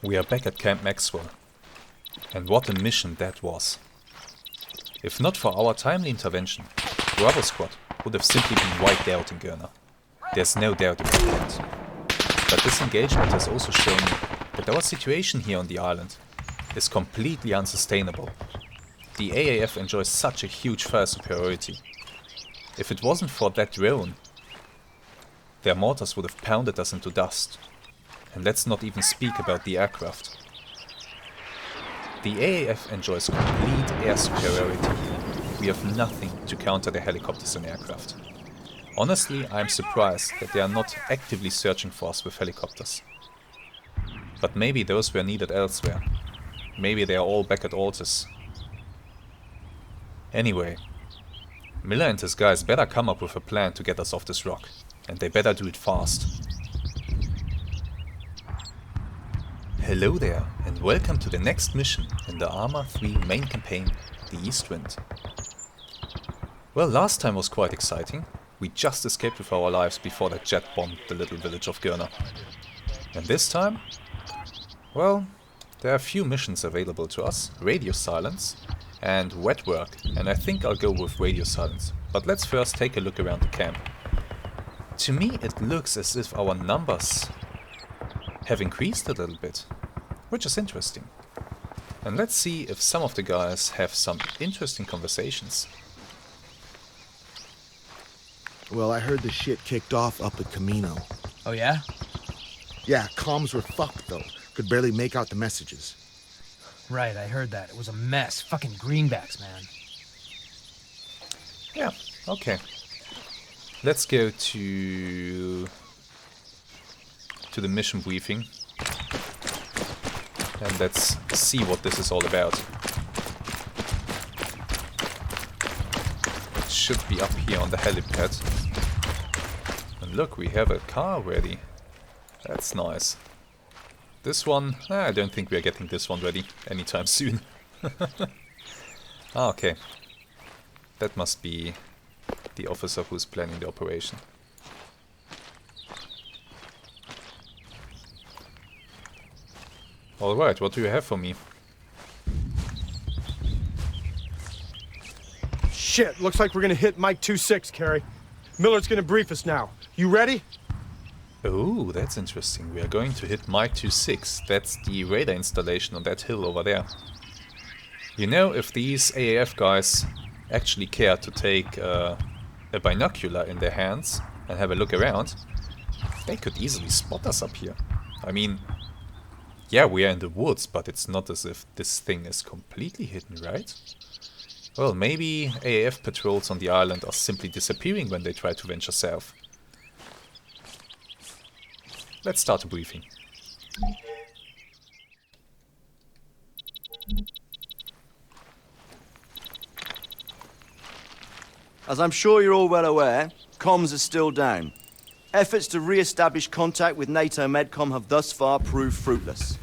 We are back at Camp Maxwell. And what a mission that was. If not for our timely intervention, Bravo Squad would have simply been wiped out in Gurna. There's no doubt about that. But this engagement has also shown me that our situation here on the island is completely unsustainable. The AAF enjoys such a huge fire superiority. If it wasn't for that drone, their mortars would have pounded us into dust. And let's not even speak about the aircraft. The AAF enjoys complete air superiority. We have nothing to counter their helicopters and aircraft. Honestly, I am surprised that they are not actively searching for us with helicopters. But maybe those were needed elsewhere. Maybe they are all back at Altus. Anyway, Miller and his guys better come up with a plan to get us off this rock. And they better do it fast. Hello there, and welcome to the next mission in the Arma 3 main campaign, the East Wind. Well, last time was quite exciting. We just escaped with our lives before that jet bombed the little village of Gurna. And this time? Well, there are a few missions available to us. Radio Silence and Wet Work, and I think I'll go with Radio Silence. But let's first take a look around the camp. To me it looks as if our numbers have increased a little bit, which is interesting. And let's see if some of the guys have some interesting conversations. Well, I heard the shit kicked off up at Camino. Oh yeah? Yeah, comms were fucked though. Could barely make out the messages. Right, I heard that. It was a mess. Fucking greenbacks, man. Yeah, okay. Let's go to the mission briefing. And let's see what this is all about. It should be up here on the helipad. And look, we have a car ready. That's nice. This one, I don't think we are getting this one ready anytime soon. Okay. That must be the officer who's planning the operation. Alright, what do you have for me? Shit, looks like we're gonna hit Mike 2-6, Carrie. Miller's gonna brief us now. You ready? Oh, that's interesting. We are going to hit Mike 2-6. That's the radar installation on that hill over there. You know, if these AAF guys actually care to take a binocular in their hands and have a look around, they could easily spot us up here. I mean, yeah, we are in the woods, but it's not as if this thing is completely hidden, right? Well, maybe AAF patrols on the island are simply disappearing when they try to venture south. Let's start a briefing. As I'm sure you're all well aware, comms are still down. Efforts to re-establish contact with NATO Medcom have thus far proved fruitless.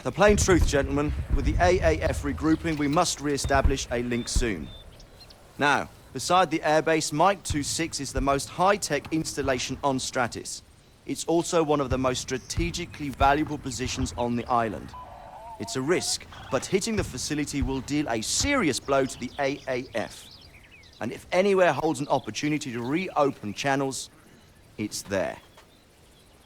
The plain truth, gentlemen, with the AAF regrouping, we must re-establish a link soon. Now, beside the airbase, Mike 2-6 is the most high-tech installation on Stratis. It's also one of the most strategically valuable positions on the island. It's a risk, but hitting the facility will deal a serious blow to the AAF. And if anywhere holds an opportunity to reopen channels, it's there.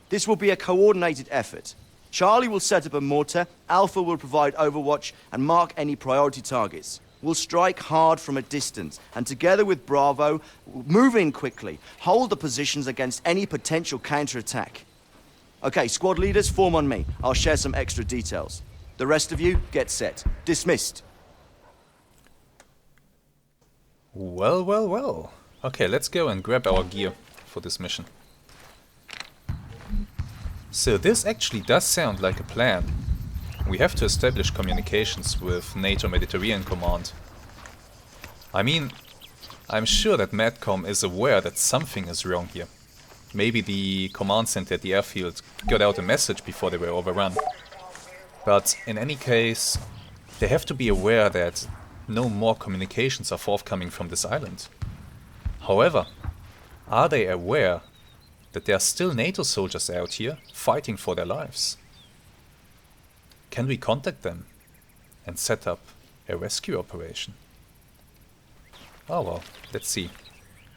This will be a coordinated effort. Charlie will set up a mortar, Alpha will provide overwatch and mark any priority targets. We'll strike hard from a distance, and together with Bravo, move in quickly, hold the positions against any potential counterattack. Okay, squad leaders, form on me. I'll share some extra details. The rest of you, get set. Dismissed. Well, well, well. Okay, let's go and grab our gear for this mission. So this actually does sound like a plan. We have to establish communications with NATO Mediterranean Command. I mean, I'm sure that Medcom is aware that something is wrong here. Maybe the command center at the airfield got out a message before they were overrun. But in any case, they have to be aware that no more communications are forthcoming from this island. However, are they aware that there are still NATO soldiers out here fighting for their lives? Can we contact them and set up a rescue operation? Oh well, let's see.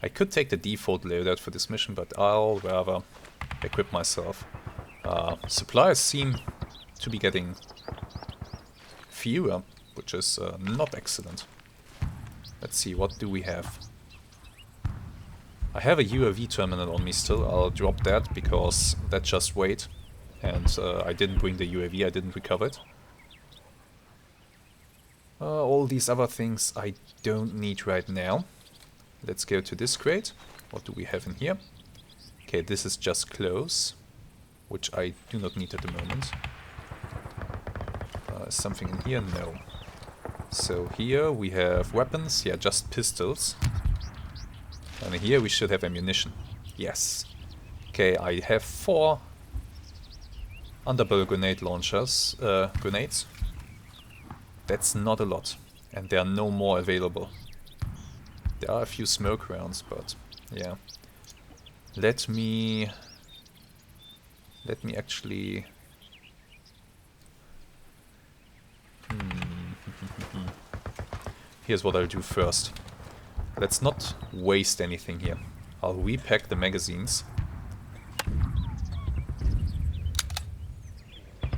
I could take the default loadout for this mission, but I'll rather equip myself. Supplies seem to be getting fewer, which is not excellent. Let's see, what do we have? I have a UAV terminal on me still. I'll drop that because that just weighed. And I didn't bring the UAV, I didn't recover it. All these other things I don't need right now. Let's go to this crate. What do we have in here? Okay, this is just clothes, which I do not need at the moment. Something in here? No. So here we have weapons, yeah, just pistols. And here we should have ammunition. Yes. Okay, I have 4 underbarrel grenade launchers, grenades. That's not a lot, and there are no more available. There are a few smoke rounds, but yeah. Let me actually... Here's what I'll do first. Let's not waste anything here. I'll repack the magazines.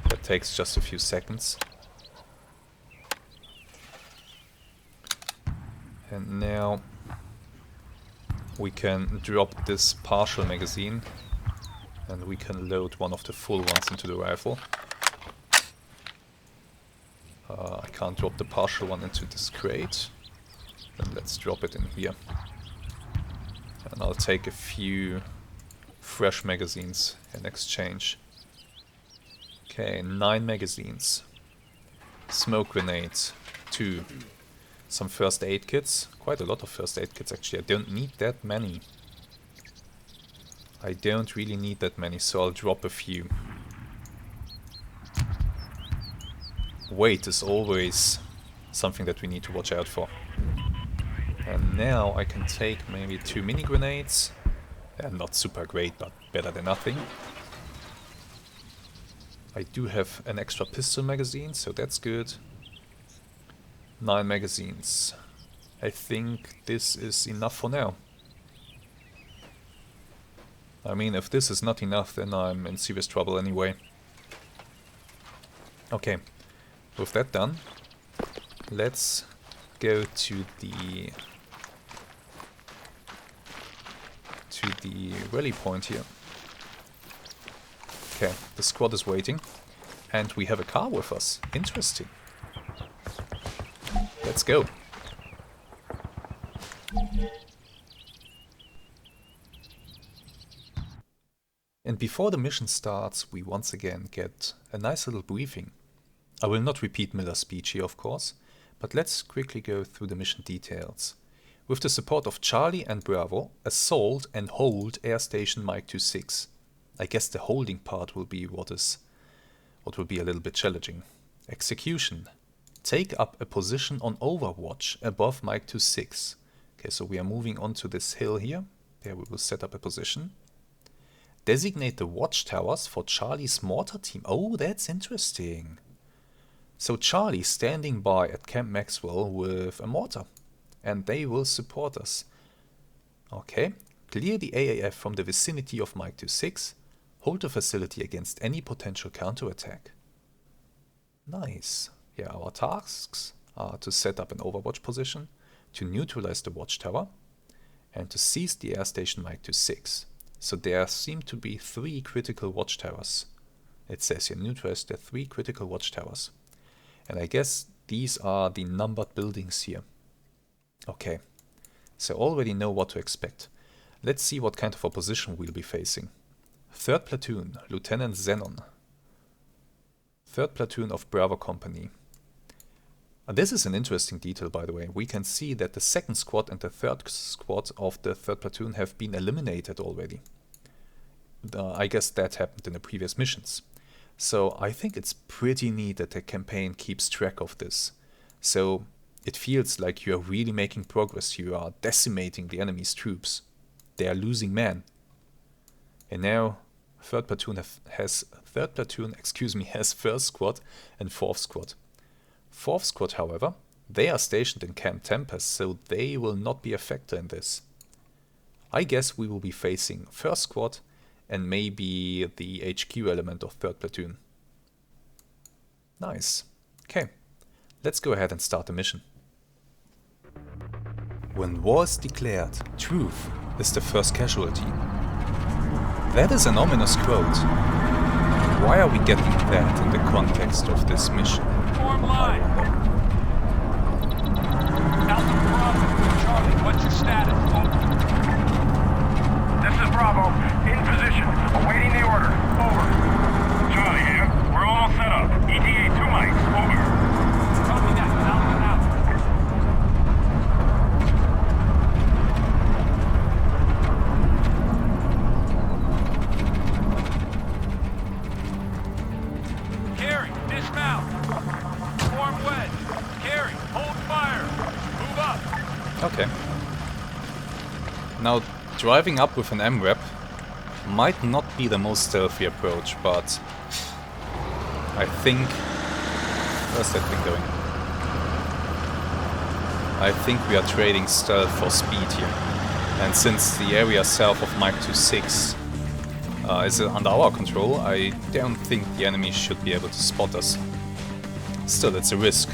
That takes just a few seconds. And now we can drop this partial magazine and we can load one of the full ones into the rifle. I can't drop the partial one into this crate. Then let's drop it in here. And I'll take a few fresh magazines in exchange. Okay, 9 magazines. Smoke grenades, 2. Some first aid kits. Quite a lot of first aid kits actually. I don't need that many. I don't really need that many, so I'll drop a few. Weight is always something that we need to watch out for. And now I can take maybe 2 mini grenades. They're not super great, but better than nothing. I do have an extra pistol magazine, so that's good. 9 magazines. I think this is enough for now. I mean, if this is not enough, then I'm in serious trouble anyway. Okay, with that done, let's go to the rally point here. Okay, the squad is waiting, and we have a car with us. Interesting. Let's go. And before the mission starts, we once again get a nice little briefing. I will not repeat Miller's speech here, of course, but let's quickly go through the mission details. With the support of Charlie and Bravo, assault and hold Air Station Mike 26. I guess the holding part will be what will be a little bit challenging. Execution. Take up a position on Overwatch above Mike 26. Okay, so we are moving on to this hill here. There we will set up a position. Designate the watchtowers for Charlie's mortar team. Oh, that's interesting. So Charlie standing by at Camp Maxwell with a mortar. And they will support us. Okay. Clear the AAF from the vicinity of Mike 26. Hold the facility against any potential counterattack. Nice. Yeah, our tasks are to set up an Overwatch position, to neutralize the watchtower, and to seize the air station Mike 26. So there seem to be 3 critical watchtowers. It says here, neutralize the 3 critical watchtowers. And I guess these are the numbered buildings here. Okay, so already know what to expect. Let's see what kind of opposition we'll be facing. 3rd Platoon, Lieutenant Zenon. 3rd Platoon of Bravo Company. This is an interesting detail, by the way. We can see that the 2nd Squad and the 3rd Squad of the 3rd Platoon have been eliminated already. I guess that happened in the previous missions. So I think it's pretty neat that the campaign keeps track of this. So it feels like you are really making progress. You are decimating the enemy's troops. They are losing men. And now third platoon has first squad and fourth squad. Fourth squad, however, they are stationed in Camp Tempest, so they will not be a factor in this. I guess we will be facing first squad and maybe the HQ element of third platoon. Nice. Okay, let's go ahead and start the mission. When war is declared, truth is the first casualty. That is an ominous quote. Why are we getting that in the context of this mission? Form line. Alpha Bravo, Charlie, what's your status? Over. This is Bravo. In position. Awaiting the order. Over. Charlie here. We're all set up. ETA 2 mics. Over. Copy that. Alpha out. Carry, dismount. Form wedge. Carry, hold fire. Move up. Okay. Now, driving up with an MREP might not be the most stealthy approach, but I think... Where's that thing going? I think we are trading stealth for speed here. And since the area south of Mike 26 is under our control, I don't think the enemy should be able to spot us. Still, it's a risk.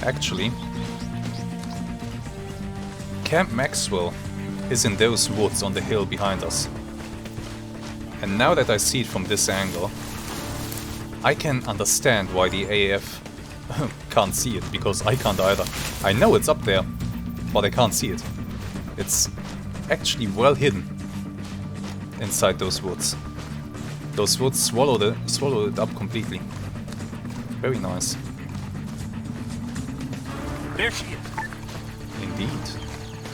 Actually, Camp Maxwell is in those woods on the hill behind us. And now that I see it from this angle, I can understand why the AAF can't see it, because I can't either. I know it's up there, but I can't see it. It's actually well hidden inside those woods. Those woods swallowed it up completely. Very nice. There she is. Indeed.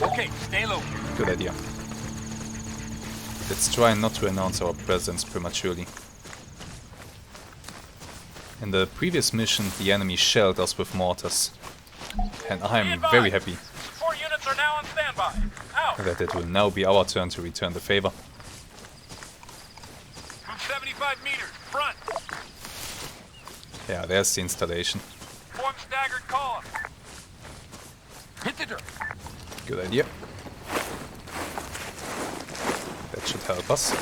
Okay, stay low. Good idea. Let's try not to announce our presence prematurely. In the previous mission, the enemy shelled us with mortars. And I'm very happy 4 units are now on standby. Out. that it will now be our turn to return the favor. Move 75 meters. Front. Yeah, there's the installation. Form staggered column. Hit the dirt. Good idea. That should help us.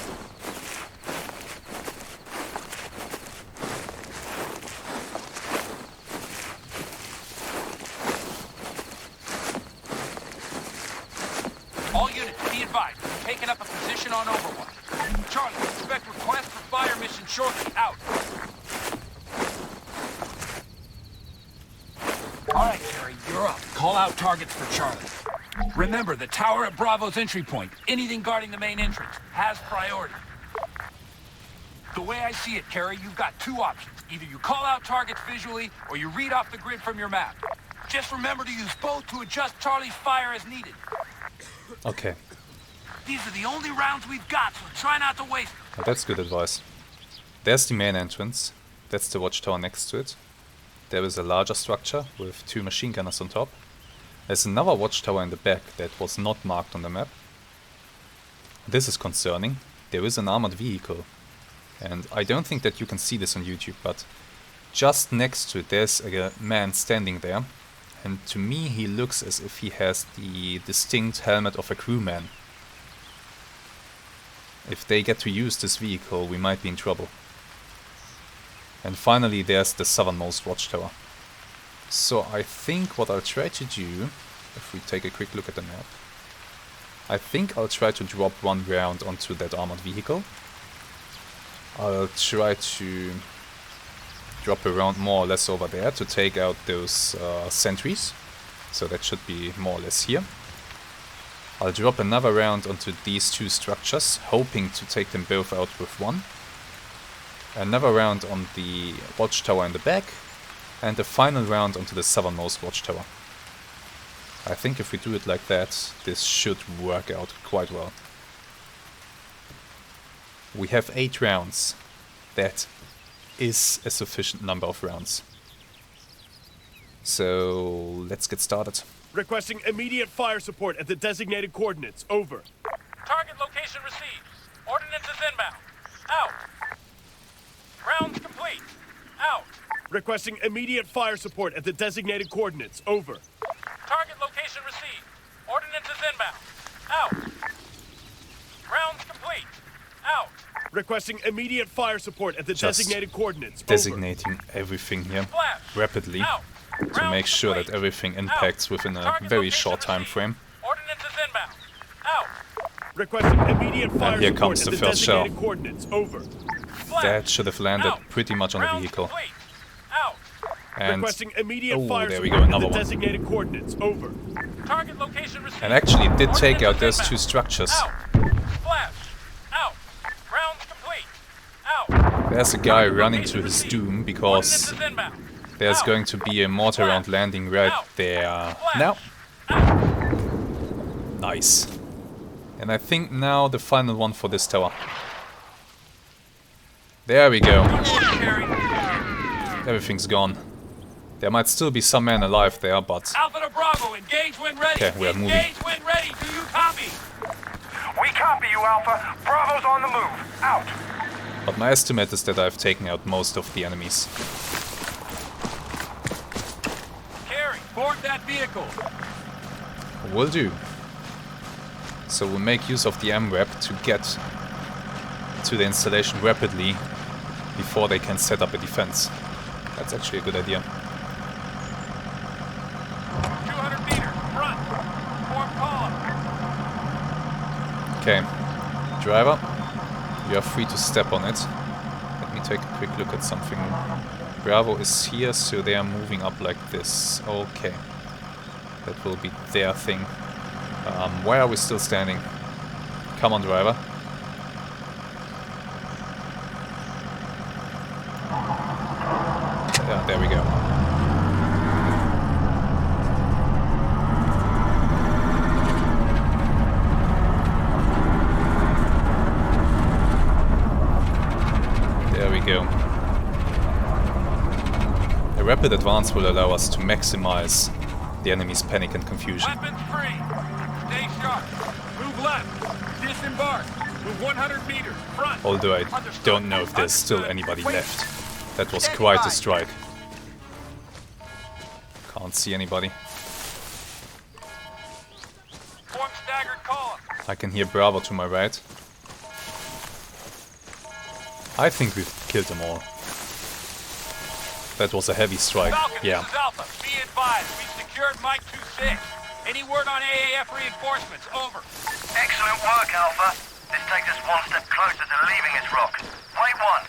All units, be advised. Taking up a position on Overwatch. Charlie, expect request for fire mission shortly. Out. All right, Terry, you're up. Call out targets for Charlie. Remember, the tower at Bravo's entry point, anything guarding the main entrance, has priority. The way I see it, Carrie, you've got 2 options. Either you call out targets visually, or you read off the grid from your map. Just remember to use both to adjust Charlie's fire as needed. Okay, These are the only rounds we've got, so try not to waste them. well, that's good advice. There's the main entrance. That's the watchtower next to it. There is a larger structure with 2 machine gunners on top. There's another watchtower in the back that was not marked on the map. This is concerning. There is an armored vehicle. And I don't think that you can see this on YouTube, but just next to it there's a man standing there. And to me he looks as if he has the distinct helmet of a crewman. If they get to use this vehicle, we might be in trouble. And finally there's the southernmost watchtower. So I think what I'll try to do, if we take a quick look at the map, I think I'll try to drop 1 round onto that armored vehicle. I'll try to drop a round more or less over there to take out those sentries. So that should be more or less here. I'll drop another round onto these 2 structures, hoping to take them both out with 1. Another round on the watchtower in the back, and the final round onto the southernmost watchtower. I think if we do it like that, this should work out quite well. We have 8 rounds. That is a sufficient number of rounds. So let's get started. Requesting immediate fire support at the designated coordinates. Over. Target location received. Ordnance is inbound. Requesting immediate fire support at the designated coordinates. Over. Target location received. Ordnance is inbound. Out. Rounds complete. Out. Requesting immediate fire support at the Just designated coordinates. Over. designating everything here Flash. rapidly Out. to make sure that everything impacts within a very short time frame. Ordnance is inbound. Out. Requesting immediate fire here support comes at the the first shell. designated coordinates. Over. Flash. That should have landed Out. pretty much on the Rounds vehicle. complete. Out. And Requesting immediate oh, fire there we support go, at another the one. designated coordinates. Over. Target location received. and actually it did take out those Ordnance is two inbound. structures. Out. Flash. Out. Rounds complete. Out. There's a guy running to his doom because Ordnance is inbound. there's Out. going to be a mortar round landing right Out. there. Flash. Now, Out. nice. And I think now the final one for this tower. There we go. Carry. Everything's gone. There might still be some men alive there, but Alpha to Bravo, engage when ready. Okay, we are moving. Engage when ready. Do you copy? We copy you, Alpha. Bravo's on the move. Out. but my estimate is that I've taken out most of the enemies. Carry, board that vehicle. Will do. So we'll make use of the MRAP to get to the installation rapidly before they can set up a defense. That's actually a good idea. 200 meters, front. Form column. Okay, driver, you are free to step on it. Let me take a quick look at something. Bravo is here, so they are moving up like this. Okay, that will be their thing. Why are we still standing? Come on, driver. Yeah, there we go. There we go. A rapid advance will allow us to maximize the enemy's panic and confusion. Weapons free. Stay sharp. Move left. Disembark. Move 100 meters, front. Although I don't know if there's still anybody left. That was quite a strike. Can't see anybody. Form staggered column. I can hear Bravo to my right. I think we've killed them all. That was a heavy strike. Falcon, Yeah. this is Alpha. Be advised, we've secured Mike 2-6. Any word on AAF reinforcements? Over. Excellent work, Alpha. This takes us one step closer to leaving its rock. Wait one.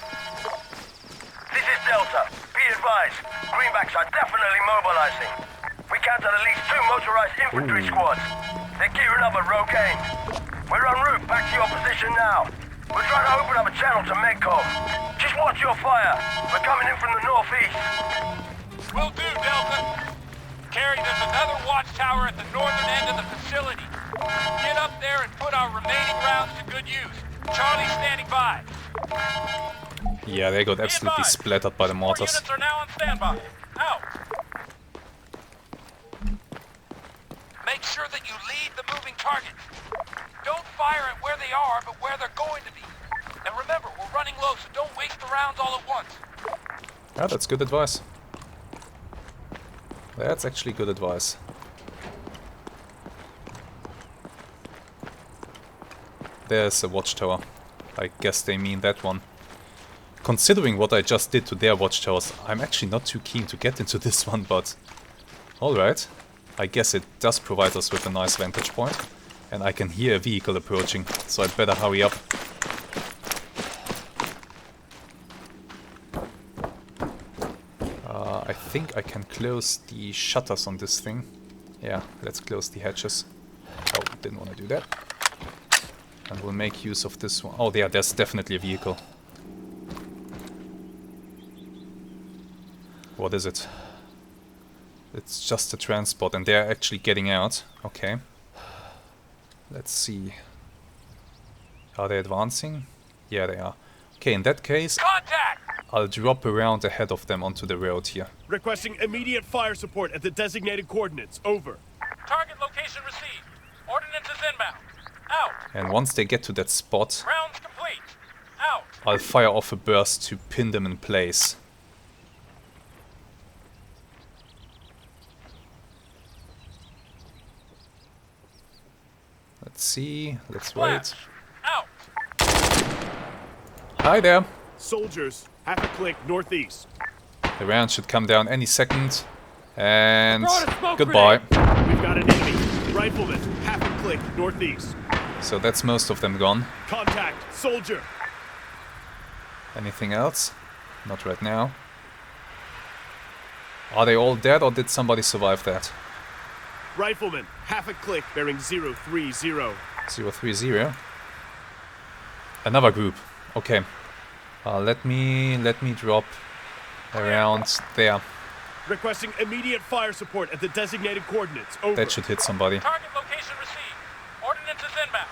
This is Delta. Be advised, Greenbacks are definitely mobilizing. We counted at least 2 motorized infantry squads. They're gearing up at Rogaine. We're en route back to your position now. We're trying to open up a channel to Medcom. Just watch your fire. We're coming in from the northeast. Will do, Delta. Carrie, there's another watchtower at the northern end of the facility. Get up there and put our remaining rounds to good use. Charlie's standing by. Yeah, they got absolutely splattered by the 4 mortars. units are now on standby. Out. Make sure that you lead the moving targets. Don't fire at where they are, but where they're going to be. And remember, we're running low, so don't waste the rounds all at once. Yeah, that's good advice. That's actually good advice. There's a watchtower. I guess they mean that one. Considering what I just did to their watchtowers, I'm actually not too keen to get into this one, but... Alright. I guess it does provide us with a nice vantage point. And I can hear a vehicle approaching, so I'd better hurry up. I think I can close the shutters on this thing. Yeah, let's close the hatches. Oh, didn't want to do that. And we'll make use of this one. Oh, yeah, there's definitely a vehicle. What is it? It's just a transport, and they're actually getting out. Okay. Let's see. Are they advancing? Yeah, they are. Okay, in that case, Contact! I'll drop around ahead of them onto the road here. Requesting immediate fire support at the designated coordinates. Over. Target location received. Ordnance is inbound. Out. And once they get to that spot, Rounds complete. Out. I'll fire off a burst to pin them in place. see. Let's wait. Out. Hi there. Soldiers, half a click northeast. The round should come down any second. And Throw a smoke goodbye. We've got an enemy. Rifleman, half a click northeast. So that's most of them gone. Contact, soldier. Anything else? Not right now. Are they all dead or did somebody survive that? Rifleman, half a click, bearing 030. 030. Another group. Okay. Let me drop around there. Requesting immediate fire support at the designated coordinates. Over. That should hit somebody. Target location received. Ordnance is inbound.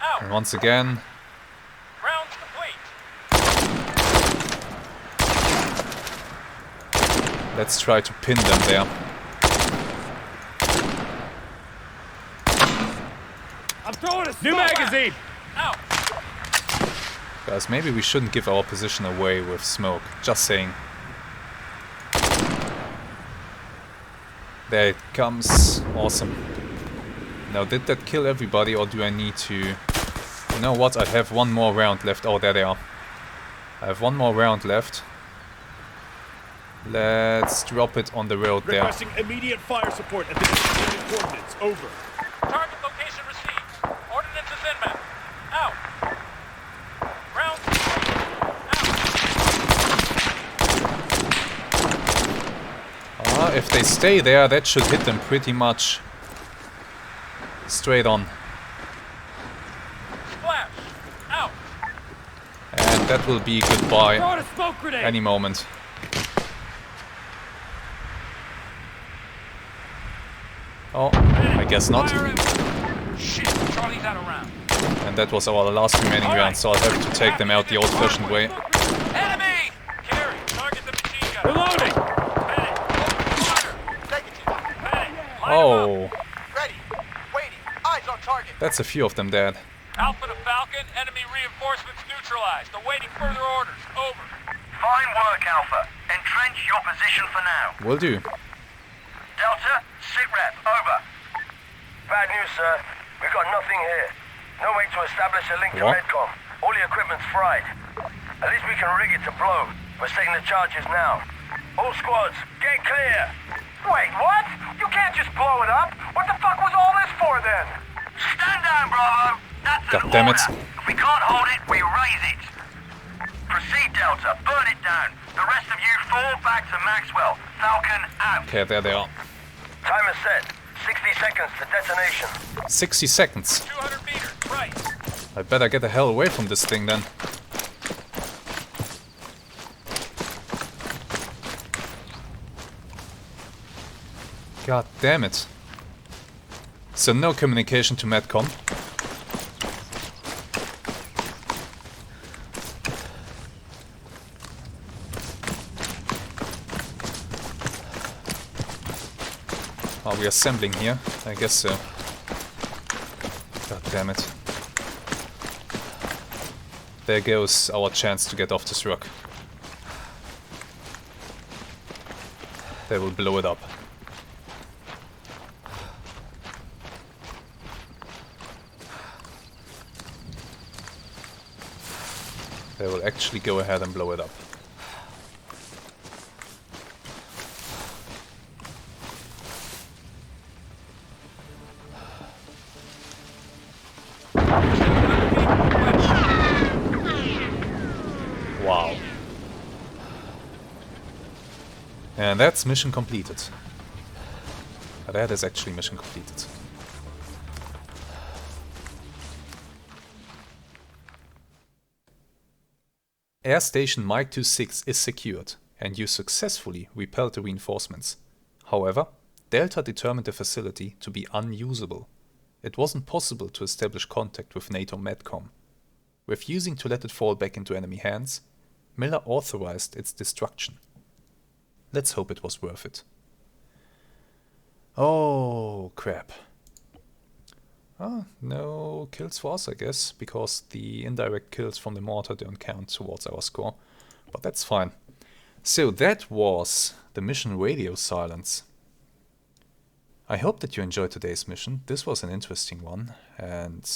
Out. And once again, Rounds complete. let's try to pin them there. I'm throwing a New magazine. Out. Guys, maybe we shouldn't give our position away with smoke. Just saying. There it comes. Awesome. Now, did that kill everybody or do I need to... You know what? I have one more round left. Oh, there they are. I have one more round left. Let's drop it on the road there. Requesting immediate fire support at the designated coordinates. Over. Target location received. Ordnance is inbound. Out. Rounds. Out. If they stay there, that should hit them pretty much straight on. Splash. Out. And that will be goodbye Throwing a smoke grenade. any moment. Oh, I guess not. Fire in. Shit. Charlie's out of round. And that was our last remaining round, so I'll have to take them out the old-fashioned way. Enemy. Carry. Target the machine gun. Reloading. Medic. Medic. Oh, Ready. Waiting. Eyes on target. that's a few of them dead. Alpha to Falcon. Enemy reinforcements neutralized. Awaiting further orders. Over. Fine work, Alpha. Entrench your position for now. Will do. Delta, sit rep. Over. Bad news, sir. We've got nothing here. No way to establish a link to What? Medcom. All the equipment's fried. At least we can rig it to blow. We're setting the charges now. All squads, get clear. Wait, what? You can't just blow it up. What the fuck was all this for then? Stand down, Bravo. That's God an damn it. order. If we can't hold it, we raise it. Proceed, Delta. Burn it down. The rest of you fall back to Maxwell. Falcon out. Okay, there they are. Timer set. 60 seconds to detonation. 60 seconds. 200 meters. Right. I better get the hell away from this thing then. God damn it. So no communication to Medcom. Are we assembling here? I guess so. God damn it. There goes our chance to get off this rock. They will blow it up. They will actually go ahead and blow it up. Wow. And that's mission completed. That is actually mission completed. Air Station Mike 26 is secured, and you successfully repelled the reinforcements. However, Delta determined the facility to be unusable. It wasn't possible to establish contact with NATO Medcom. Refusing to let it fall back into enemy hands, Miller authorized its destruction. Let's hope it was worth it. Oh, crap. No kills for us, I guess, because the indirect kills from the mortar don't count towards our score. But that's fine. So that was the mission Radio Silence. I hope that you enjoyed today's mission. This was an interesting one, and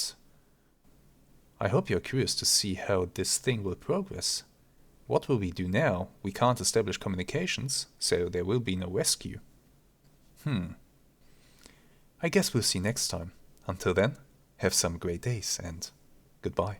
I hope you're curious to see how this thing will progress. What will we do now? We can't establish communications, so there will be no rescue. I guess we'll see next time. Until then, have some great days, and goodbye.